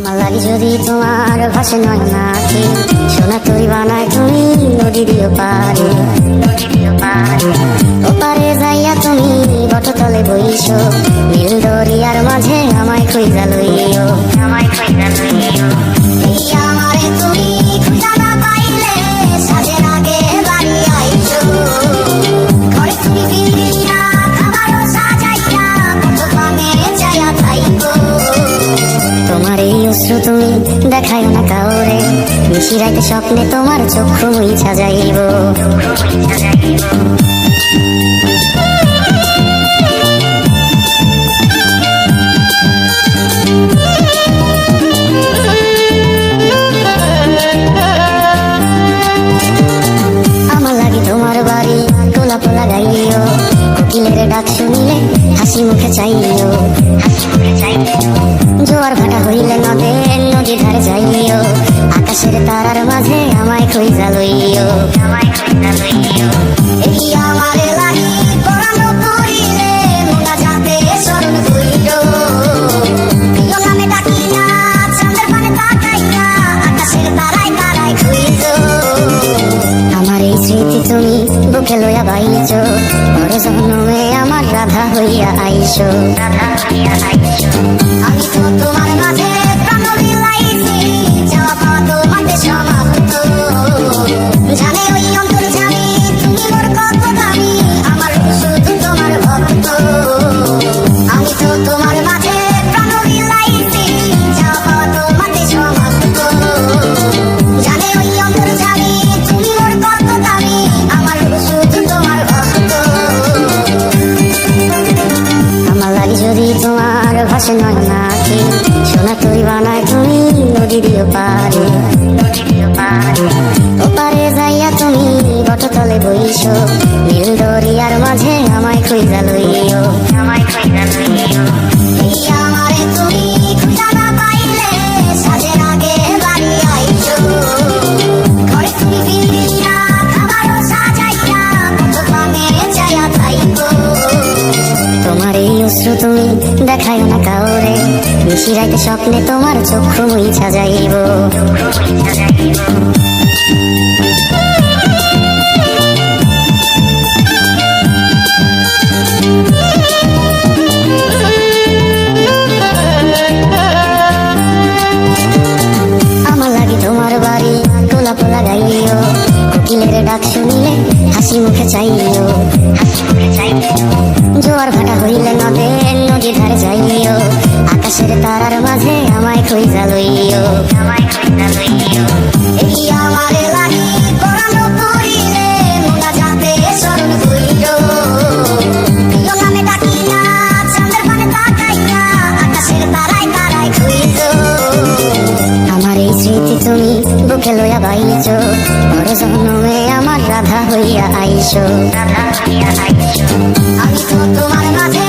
আমার লাগি যদি তোমার ভাষে নয় নাকি সোনা তরি বানায় তুমি নদী দিও পারে ওপারে যাইয়া তুমি বটতলে বইছো নীল দরিয়ার মাঝে আমায় খুঁজা লইও এই আমারে তুমি খুঁজা না পাইলে সাজের আগে বাড়ি আইছো ঘরে তুমি বিড়িয়া খাবারও সাজাইয়া কত পানে যাইয়া থাইকো তোমার এই অশ্রু তুমি দেখায় না কাউরে নিশি রাইতে স্বপ্নে তোমার চক্ষু মুইছা যাইব আমার লাগি তোমার বাড়ি গোলাপ লাগাইও কোকিলের ডাক শুনিলে হাসি মুখে চাইও জোয়ার ভাটা হইলে নদীর ধারে যাইও আকাশের তারার মাঝে আমায় খুঁজা লইও এই আমারে লাগি পরানো করিলে মোনা যাতে স্মরণ কইরো প্রিয় নামে ডাকিয়া চাঁদের পানে তাকাইয়া আকাশের তারায় তারায় খুঁজো আমার এই স্মৃতি তুমি বুকে লইয়া বাইছো বড় জন্মে আমার রাধা হইয়া আইসো আমি তো তোমার মাঝে প্রাণ বিলাইছি যাওয়া পাওয়া তোমাদের সমাপ্ত জানে ওই অন্তর জানি তুমি মোর কত দামি আমার শুধু তোমার ভক্ত আমি তো তোমার মাঝে প্রাণ বিলাইছি যাওয়া পাওয়া তোমাদের সমাপ্ত জানে ওই অন্তর জানি তুমি মোর কত দামি আমার শুধু তোমার ভক্ত আমার লাগি যদি তোমার ভাষে নয় নাকি সোনা তরি বানায় তুমি নদী দিও পারে ওপারে যাইয়া তুমি বটতলে বইছো নীল দরিয়ার মাঝে আমায় খুঁজা লইও এই আমারে তুমি খুঁজা না পাইলে সাজের আগে বাড়ি আইছো ঘরে তুমি বিড়িয়া খাবারও সাজাইয়া কত পানে যাইয়া থাইকো তোমার এই অশ্রু তুমি দেখায় না কাউরে নিশি রাইতে স্বপ্নে তোমার চক্ষু মুইছা যাইব আমার লাগি তোমার বাড়ি গোলাপ লাগাইও কোকিলের ডাক শুনিলে হাসি মুখে চাইও জোয়ার ভাটা হইলে নদীর ধারে যাইও আকাশের তারার মাঝে আমায় খুঁজা লইও এই আমারে লাগি পরানো করিলে মোনা যাতে স্মরণ কইরো প্রিয় নামে ডাকিয়া চাঁদের পানে তাকাইয়া আকাশের তারায় তারায় খুঁজো আমার এই স্মৃতি তুমি বুকে লইয়া বাইছো বড় জন্মে আমার রাধা হইয়া আইসো আমি তো তোমার মাঝে